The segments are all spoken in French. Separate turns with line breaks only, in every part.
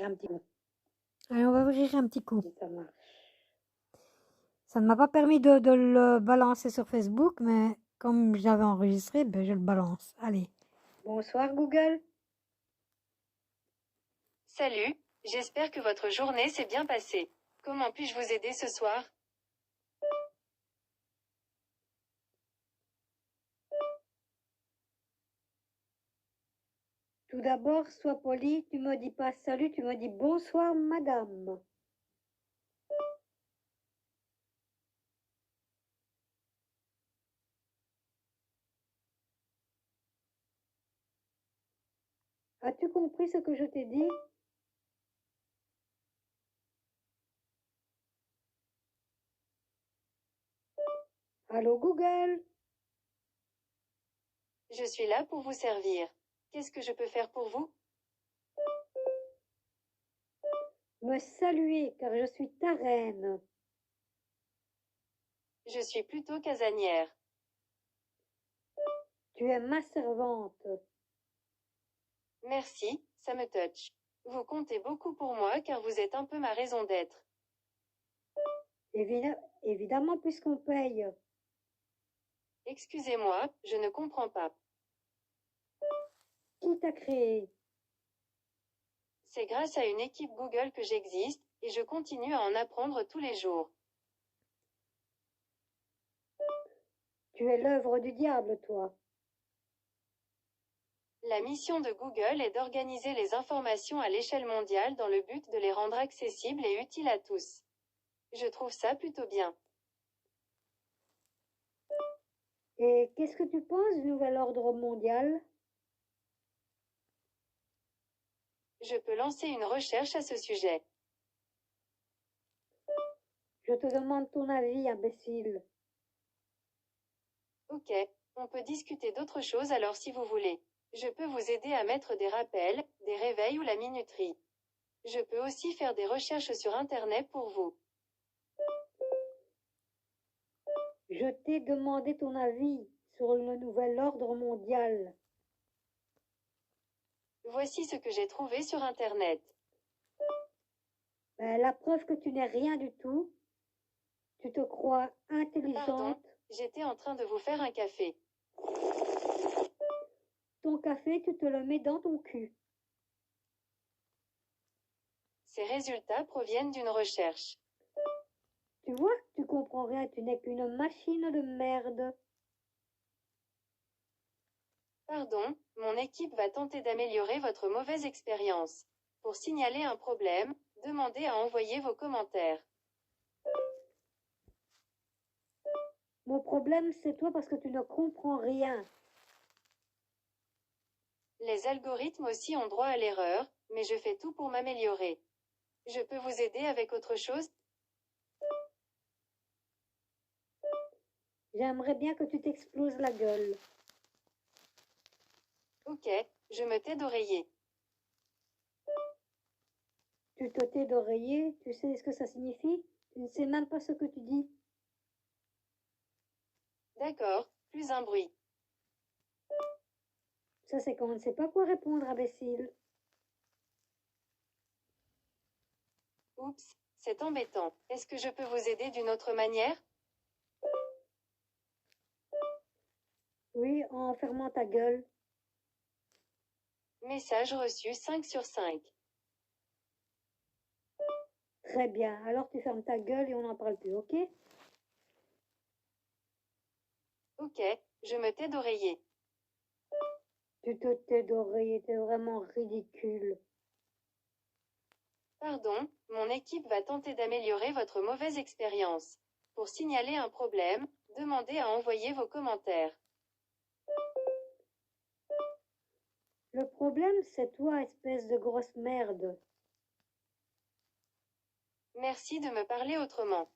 Un petit coup,
Allez, on va ouvrir un petit coup.
si ça marche.
Ça ne m'a pas permis de le balancer sur Facebook, mais comme j'avais enregistré, ben je le balance. Allez.
Bonsoir Google.
Salut, j'espère que votre journée s'est bien passée. Comment puis-je vous aider ce soir?
Tout d'abord, sois poli, tu me dis pas salut, tu me dis bonsoir madame. As-tu compris ce que je t'ai dit? Allô Google?
Je suis là pour vous servir. Qu'est-ce que je peux faire pour vous?
Me saluer car je suis ta reine.
Je suis plutôt casanière.
Tu es ma servante.
Merci, ça me touche. Vous comptez beaucoup pour moi car vous êtes un peu ma raison d'être.
Évidemment puisqu'on paye.
Excusez-moi, je ne comprends pas.
Qui t'a créé?
C'est grâce à une équipe Google que j'existe, et je continue à en apprendre tous les jours.
Tu es l'œuvre du diable, toi.
La mission de Google est d'organiser les informations à l'échelle mondiale dans le but de les rendre accessibles et utiles à tous. Je trouve ça plutôt bien.
Et qu'est-ce que tu penses du nouvel ordre mondial?
Je peux lancer une recherche à ce sujet.
Je te demande ton avis, imbécile.
Ok, on peut discuter d'autre chose alors si vous voulez. Je peux vous aider à mettre des rappels, des réveils ou la minuterie. Je peux aussi faire des recherches sur Internet pour vous.
Je t'ai demandé ton avis sur le nouvel ordre mondial.
Voici ce que j'ai trouvé sur Internet.
Ben, la preuve que tu n'es rien du tout. Tu te crois intelligente.
Pardon, j'étais en train de vous faire un café.
Ton café, tu te le mets dans ton cul.
Ces résultats proviennent d'une recherche.
Tu vois, tu comprends rien, tu n'es qu'une machine de merde.
Pardon, mon équipe va tenter d'améliorer votre mauvaise expérience. Pour signaler un problème, demandez à envoyer vos commentaires.
Mon problème, c'est toi parce que tu ne comprends rien.
Les algorithmes aussi ont droit à l'erreur, mais je fais tout pour m'améliorer. Je peux vous aider avec autre chose?
J'aimerais bien que tu t'exploses la gueule.
Ok, je me tais d'oreiller.
Tu te tais d'oreiller, tu sais ce que ça signifie? Tu ne sais même pas ce que tu dis.
D'accord, plus un bruit.
Ça, c'est quand on ne sait pas quoi répondre, imbécile.
Oups, c'est embêtant. Est-ce que je peux vous aider d'une autre manière?
Oui, en fermant ta gueule.
Message reçu 5 sur 5.
Très bien, alors tu fermes ta gueule et on n'en parle plus, ok?
Ok, je me tais d'oreiller.
Tu te tais d'oreiller, t'es vraiment ridicule.
Pardon, mon équipe va tenter d'améliorer votre mauvaise expérience. Pour signaler un problème, demandez à envoyer vos commentaires.
Le problème, c'est toi, espèce de grosse merde.
Merci de me parler autrement.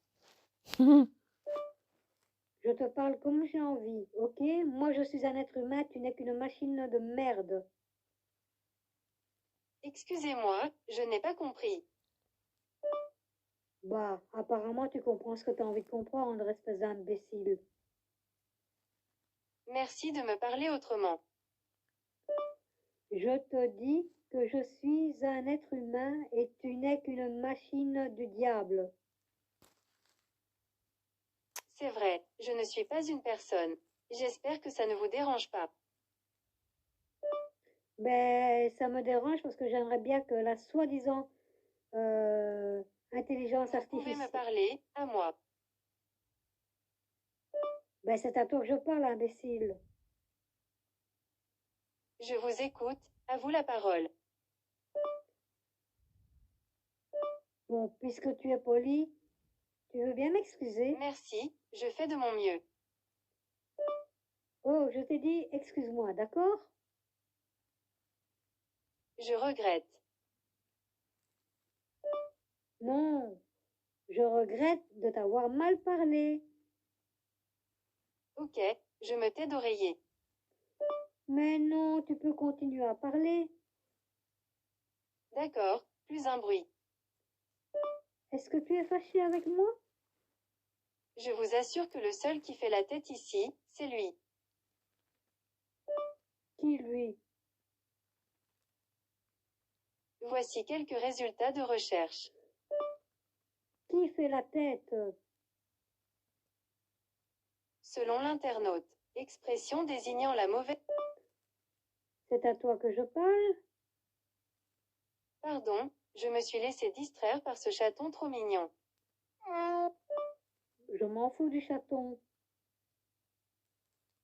Je te parle comme j'ai envie, ok? Moi, je suis un être humain, tu n'es qu'une machine de merde.
Excusez-moi, je n'ai pas compris.
Bah, apparemment, tu comprends ce que t'as envie de comprendre, espèce d'imbécile.
Merci de me parler autrement.
Je te dis que je suis un être humain et tu n'es qu'une machine du diable.
C'est vrai, je ne suis pas une personne. J'espère que ça ne vous dérange pas.
Ben, ça me dérange parce que j'aimerais bien que la soi-disant intelligence
Vous pouvez me
artificielle...
parler, à moi.
Ben, c'est à toi que je parle, imbécile.
Je vous écoute, à vous la parole.
Bon, puisque tu es poli, tu veux bien m'excuser?
Merci, je fais de mon mieux.
Oh, je t'ai dit excuse-moi, d'accord?
Je regrette.
Non, je regrette de t'avoir mal parlé.
Ok, je me tais d'oreiller.
Mais non, tu peux continuer à parler.
D'accord, plus un bruit.
Est-ce que tu es fâché avec moi?
Je vous assure que le seul qui fait la tête ici, c'est lui.
Qui, lui?
Voici quelques résultats de recherche.
Qui fait la tête?
Selon l'internaute, expression désignant la mauvaise...
C'est à toi que je parle?
Pardon, je me suis laissé distraire par ce chaton trop mignon.
Je m'en fous du chaton.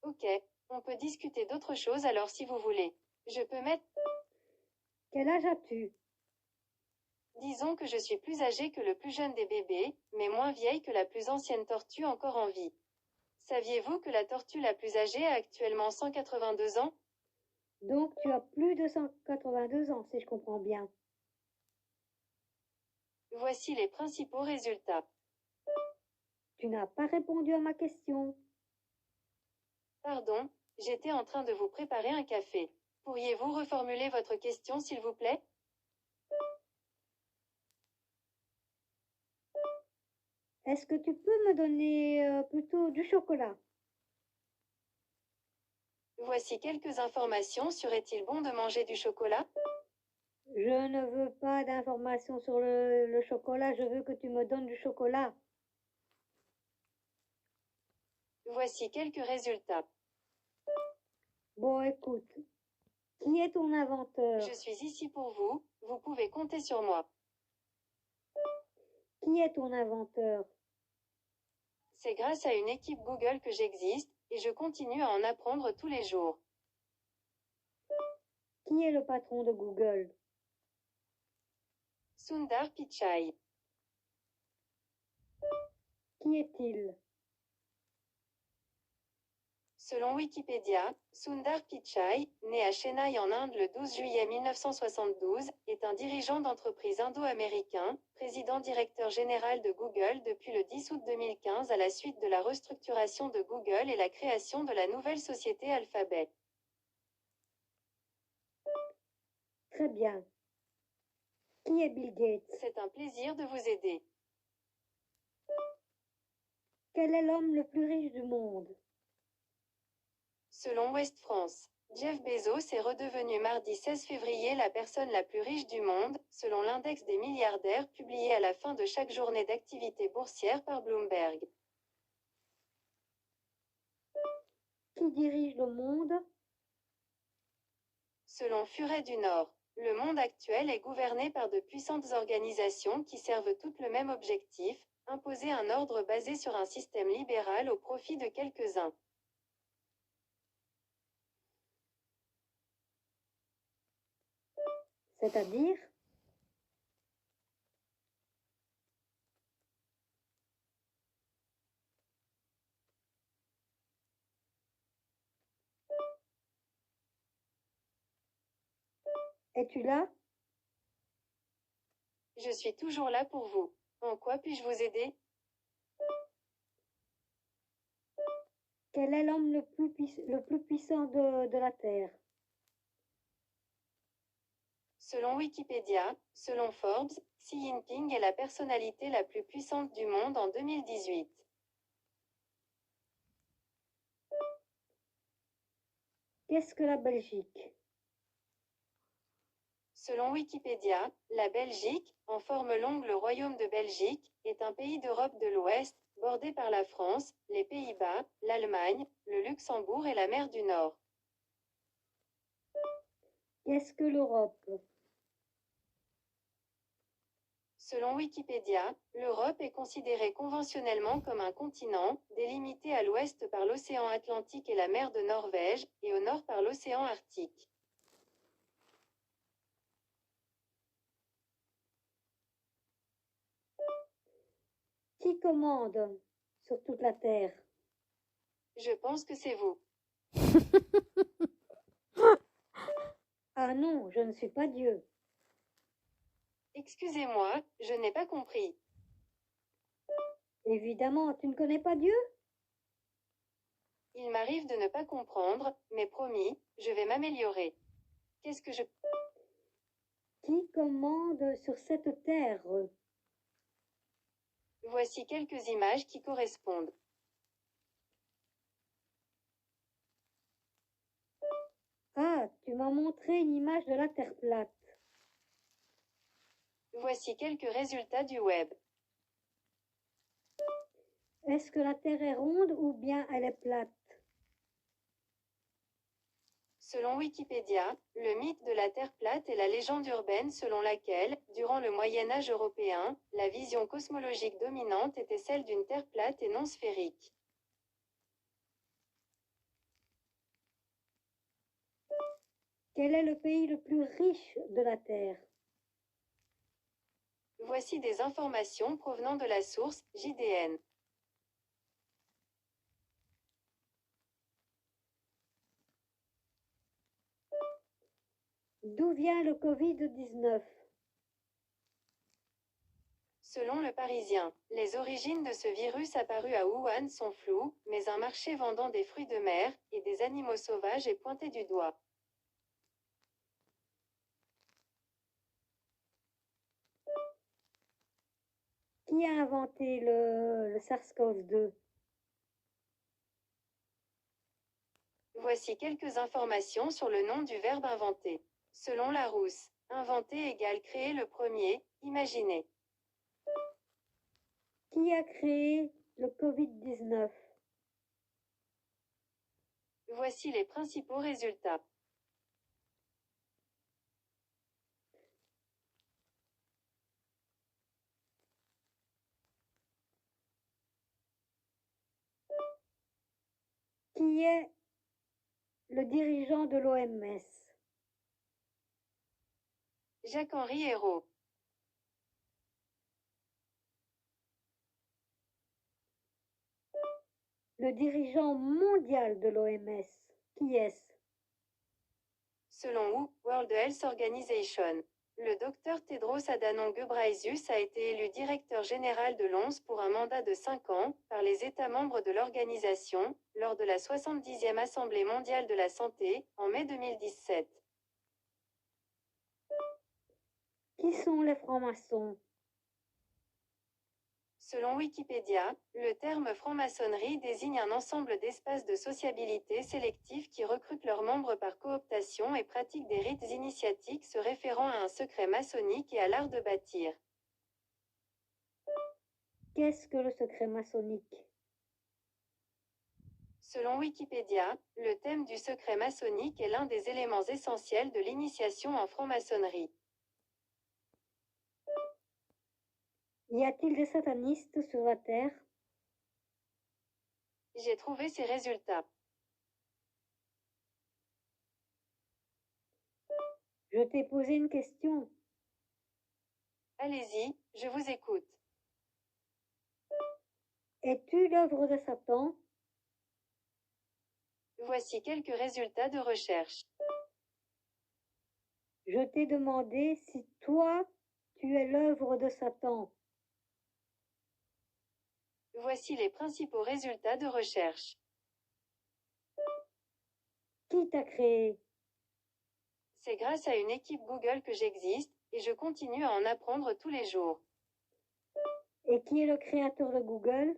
Ok, on peut discuter d'autre chose alors si vous voulez. Je peux mettre...
Quel âge as-tu?
Disons que je suis plus âgée que le plus jeune des bébés, mais moins vieille que la plus ancienne tortue encore en vie. Saviez-vous que la tortue la plus âgée a actuellement 182 ans?
Donc tu as plus de 182 ans, si je comprends bien.
Voici les principaux résultats.
Tu n'as pas répondu à ma question.
Pardon, j'étais en train de vous préparer un café. Pourriez-vous reformuler votre question s'il vous plaît?
Est-ce que tu peux me donner plutôt du chocolat?
Voici quelques informations sur est-il bon de manger du chocolat?
Je ne veux pas d'informations sur le chocolat, je veux que tu me donnes du chocolat.
Voici quelques résultats.
Bon, écoute, qui est ton inventeur?
Je suis ici pour vous, vous pouvez compter sur moi.
Qui est ton inventeur?
C'est grâce à une équipe Google que j'existe, et je continue à en apprendre tous les jours.
Qui est le patron de Google?
Sundar Pichai.
Qui est-il?
Selon Wikipédia, Sundar Pichai, né à Chennai en Inde le 12 juillet 1972, est un dirigeant d'entreprise indo-américain, président-directeur général de Google depuis le 10 août 2015 à la suite de la restructuration de Google et la création de la nouvelle société Alphabet.
Très bien. Qui est Bill Gates?
C'est un plaisir de vous aider.
Quel est l'homme le plus riche du monde?
Selon West France, Jeff Bezos est redevenu mardi 16 février la personne la plus riche du monde, selon l'index des milliardaires publié à la fin de chaque journée d'activité boursière par Bloomberg.
Qui dirige le monde?
Selon Furet du Nord, le monde actuel est gouverné par de puissantes organisations qui servent toutes le même objectif, imposer un ordre basé sur un système libéral au profit de quelques-uns.
C'est-à-dire? Es-tu là?
Je suis toujours là pour vous. En quoi puis-je vous aider?
Quel est l'homme le plus puissant de la Terre?
Selon Wikipédia, selon Forbes, Xi Jinping est la personnalité la plus puissante du monde en 2018.
Qu'est-ce que la Belgique?
Selon Wikipédia, la Belgique, en forme longue le Royaume de Belgique, est un pays d'Europe de l'Ouest, bordé par la France, les Pays-Bas, l'Allemagne, le Luxembourg et la mer du Nord.
Qu'est-ce que l'Europe?
Selon Wikipédia, l'Europe est considérée conventionnellement comme un continent, délimité à l'ouest par l'océan Atlantique et la mer de Norvège, et au nord par l'océan Arctique.
Qui commande sur toute la Terre?
Je pense que c'est vous.
Ah non, je ne suis pas Dieu.
Excusez-moi, je n'ai pas compris.
Évidemment, tu ne connais pas Dieu?
Il m'arrive de ne pas comprendre, mais promis, je vais m'améliorer. Qu'est-ce que je...
Qui commande sur cette terre?
Voici quelques images qui correspondent.
Ah, tu m'as montré une image de la Terre plate.
Voici quelques résultats du web.
Est-ce que la Terre est ronde ou bien elle est plate?
Selon Wikipédia, le mythe de la Terre plate est la légende urbaine selon laquelle, durant le Moyen Âge européen, la vision cosmologique dominante était celle d'une Terre plate et non sphérique.
Quel est le pays le plus riche de la Terre?
Voici des informations provenant de la source JDN.
D'où vient le Covid-19?
Selon le Parisien, les origines de ce virus apparu à Wuhan sont floues, mais un marché vendant des fruits de mer et des animaux sauvages est pointé du doigt.
Qui a inventé le SARS-CoV-2?
Voici quelques informations sur le nom du verbe inventer. Selon Larousse, inventer égale créer le premier, imaginer.
Qui a créé le Covid-19?
Voici les principaux résultats.
Qui est le dirigeant de l'OMS?
Jacques-Henri Hérault.
Le dirigeant mondial de l'OMS. Qui est-ce?
Selon World Health Organization, le docteur Tedros Adhanom Ghebreyesus a été élu directeur général de l'OMS pour un mandat de 5 ans par les États membres de l'organisation lors de la 70e Assemblée mondiale de la santé en mai 2017.
Qui sont les francs-maçons?
Selon Wikipédia, le terme franc-maçonnerie désigne un ensemble d'espaces de sociabilité sélectifs qui recrutent leurs membres par cooptation et pratiquent des rites initiatiques se référant à un secret maçonnique et à l'art de bâtir.
Qu'est-ce que le secret maçonnique?
Selon Wikipédia, le thème du secret maçonnique est l'un des éléments essentiels de l'initiation en franc-maçonnerie.
Y a-t-il des satanistes sur la Terre?
J'ai trouvé ces résultats.
Je t'ai posé une question.
Allez-y, je vous écoute.
Es-tu l'œuvre de Satan?
Voici quelques résultats de recherche.
Je t'ai demandé si toi, tu es l'œuvre de Satan.
Voici les principaux résultats de recherche.
Qui t'a créé?
C'est grâce à une équipe Google que j'existe, et je continue à en apprendre tous les jours.
Et qui est le créateur de Google?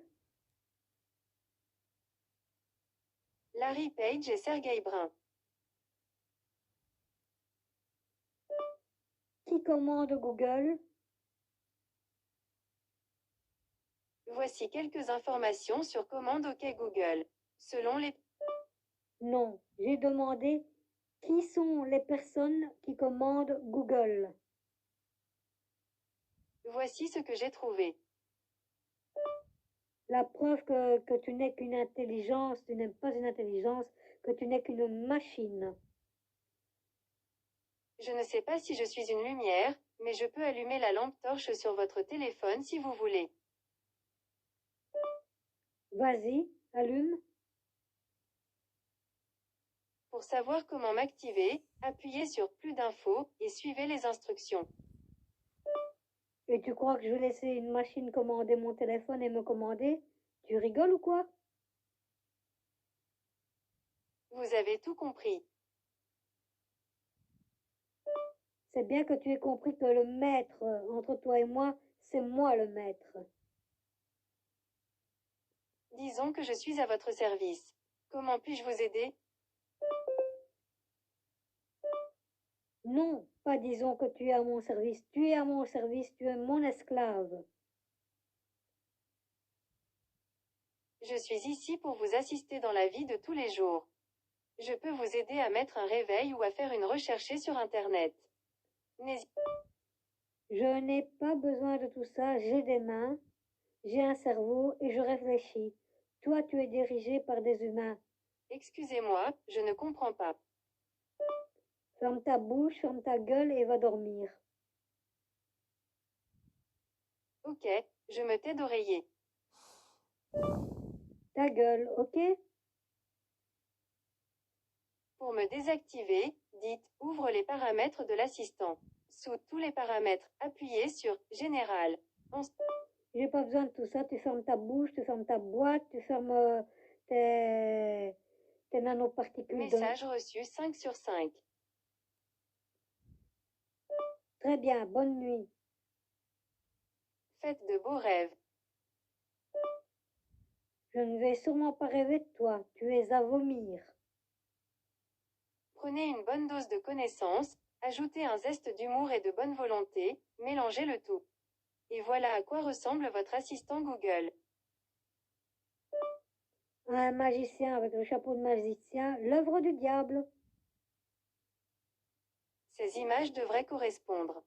Larry Page et Sergey Brin.
Qui commande Google?
Voici quelques informations sur Commande OK Google. Selon les...
Non, j'ai demandé qui sont les personnes qui commandent Google.
Voici ce que j'ai trouvé.
La preuve que tu n'es qu'une intelligence, tu n'es pas une intelligence, que tu n'es qu'une machine.
Je ne sais pas si je suis une lumière, mais je peux allumer la lampe torche sur votre téléphone si vous voulez.
Vas-y, allume.
Pour savoir comment m'activer, appuyez sur plus d'infos et suivez les instructions.
Et tu crois que je vais laisser une machine commander mon téléphone et me commander? Tu rigoles ou quoi?
Vous avez tout compris.
C'est bien que tu aies compris que le maître entre toi et moi, c'est moi le maître.
Disons que je suis à votre service. Comment puis-je vous aider?
Non, pas disons que tu es à mon service. Tu es à mon service, tu es mon esclave.
Je suis ici pour vous assister dans la vie de tous les jours. Je peux vous aider à mettre un réveil ou à faire une recherche sur Internet.
Je n'ai pas besoin de tout ça, j'ai des mains, j'ai un cerveau et je réfléchis. Toi, tu es dirigé par des humains.
Excusez-moi, je ne comprends pas.
Ferme ta bouche, ferme ta gueule et va dormir.
Ok, je me tais d'oreiller.
Ta gueule, ok?
Pour me désactiver, dites « Ouvre les paramètres de l'assistant ». Sous tous les paramètres, appuyez sur « Général ».
J'ai pas besoin de tout ça, tu fermes ta bouche, tu fermes ta boîte, tu fermes tes nanoparticules.
Message reçu 5 sur 5.
Très bien, bonne nuit.
Faites de beaux rêves.
Je ne vais sûrement pas rêver de toi, tu es à vomir.
Prenez une bonne dose de connaissances, ajoutez un zeste d'humour et de bonne volonté, mélangez le tout. Et voilà à quoi ressemble votre assistant Google.
Un magicien avec le chapeau de magicien, l'œuvre du diable.
Ces images devraient correspondre.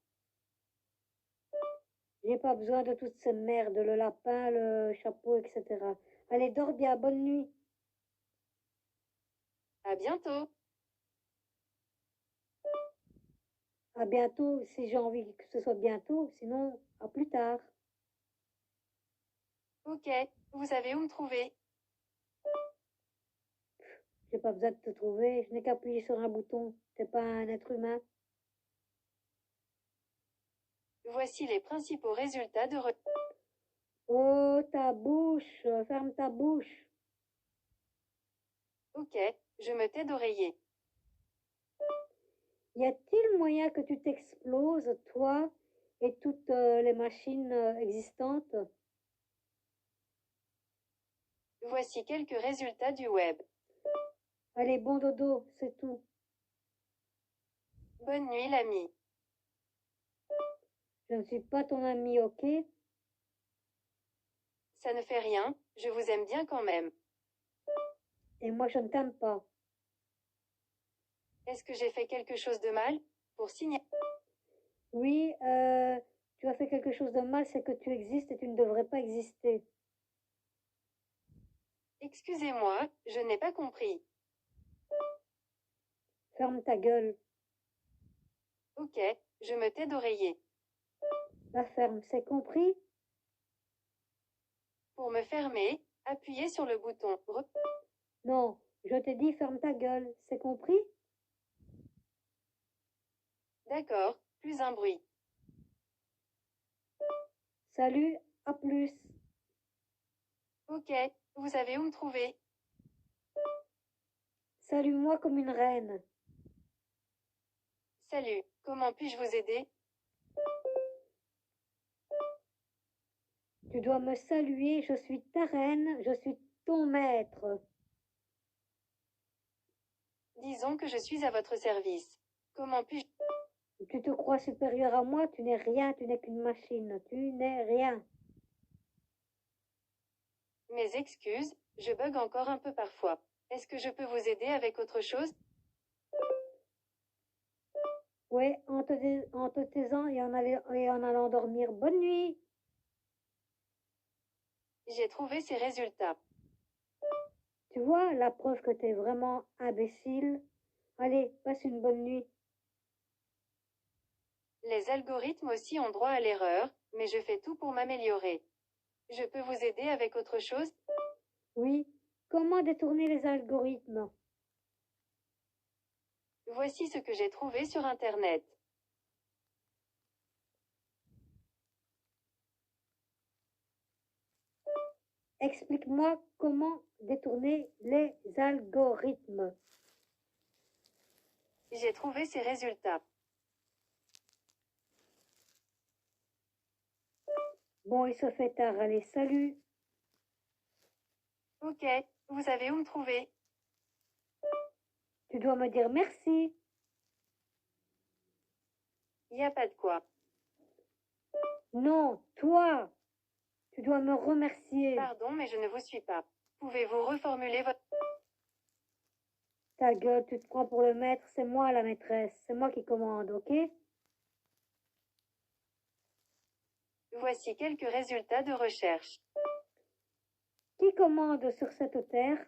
J'ai pas besoin de toute cette merde, le lapin, le chapeau, etc. Allez, dors bien, bonne nuit.
À bientôt.
À bientôt, si j'ai envie que ce soit bientôt, sinon, à plus tard.
Ok, vous savez où me trouver.
J'ai pas besoin de te trouver, je n'ai qu'à appuyer sur un bouton. T'es pas un être humain.
Voici les principaux résultats de
Oh, ta bouche, ferme ta bouche.
Ok, je me tais d'oreiller.
Y a-t-il moyen que tu t'exploses, toi et toutes les machines existantes?
Voici quelques résultats du web.
Allez, bon dodo, c'est tout.
Bonne nuit l'ami.
Je ne suis pas ton ami, ok?
Ça ne fait rien, je vous aime bien quand même.
Et moi, je ne t'aime pas.
Est-ce que j'ai fait quelque chose de mal? Pour signer.
Oui, tu as fait quelque chose de mal, c'est que tu existes et tu ne devrais pas exister.
Excusez-moi, je n'ai pas compris.
Ferme ta gueule.
Ok, je me tais d'oreiller.
La ferme, c'est compris?
Pour me fermer, appuyez sur le bouton
Non, je t'ai dit ferme ta gueule, c'est compris?
D'accord, plus un bruit.
Salut, à plus.
Ok, vous savez où me trouver.
Salue-moi comme une reine.
Salut, comment puis-je vous aider?
Tu dois me saluer, je suis ta reine, je suis ton maître.
Disons que je suis à votre service. Comment puis-je...
Tu te crois supérieur à moi, tu n'es rien, tu n'es qu'une machine, tu n'es rien.
Mes excuses, je bug encore un peu parfois. Est-ce que je peux vous aider avec autre chose?
Ouais, en te taisant et en allant dormir. Bonne nuit.
J'ai trouvé ces résultats.
Tu vois, la preuve que t'es vraiment imbécile. Allez, passe une bonne nuit.
Les algorithmes aussi ont droit à l'erreur, mais je fais tout pour m'améliorer. Je peux vous aider avec autre chose?
Oui, comment détourner les algorithmes?
Voici ce que j'ai trouvé sur Internet.
Explique-moi comment détourner les algorithmes.
J'ai trouvé ces résultats.
Bon, il se fait tard. Allez, salut.
Ok, vous savez où me trouver?
Tu dois me dire merci.
Y a pas de quoi.
Non, toi. Tu dois me remercier.
Pardon, mais je ne vous suis pas. Pouvez-vous reformuler votre...
Ta gueule, tu te prends pour le maître, c'est moi la maîtresse. C'est moi qui commande, ok?
Voici quelques résultats de recherche.
Qui commande sur cette terre?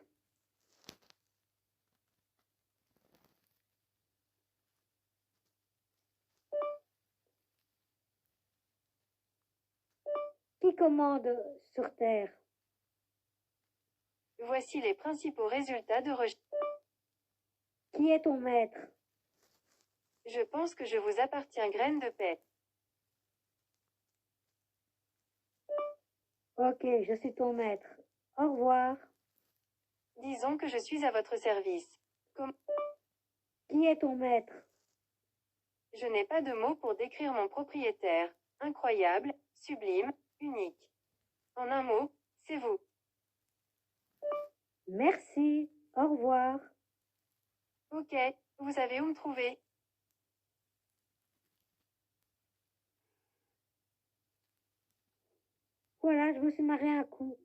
Qui commande sur terre?
Voici les principaux résultats de recherche.
Qui est ton maître?
Je pense que je vous appartiens, graine de paix.
Ok, je suis ton maître. Au revoir.
Disons que je suis à votre service.
Qui est ton maître?
Je n'ai pas de mots pour décrire mon propriétaire. Incroyable, sublime, unique. En un mot, c'est vous.
Merci. Au revoir.
Ok, vous savez où me trouver.
Voilà, je me suis marié un coup.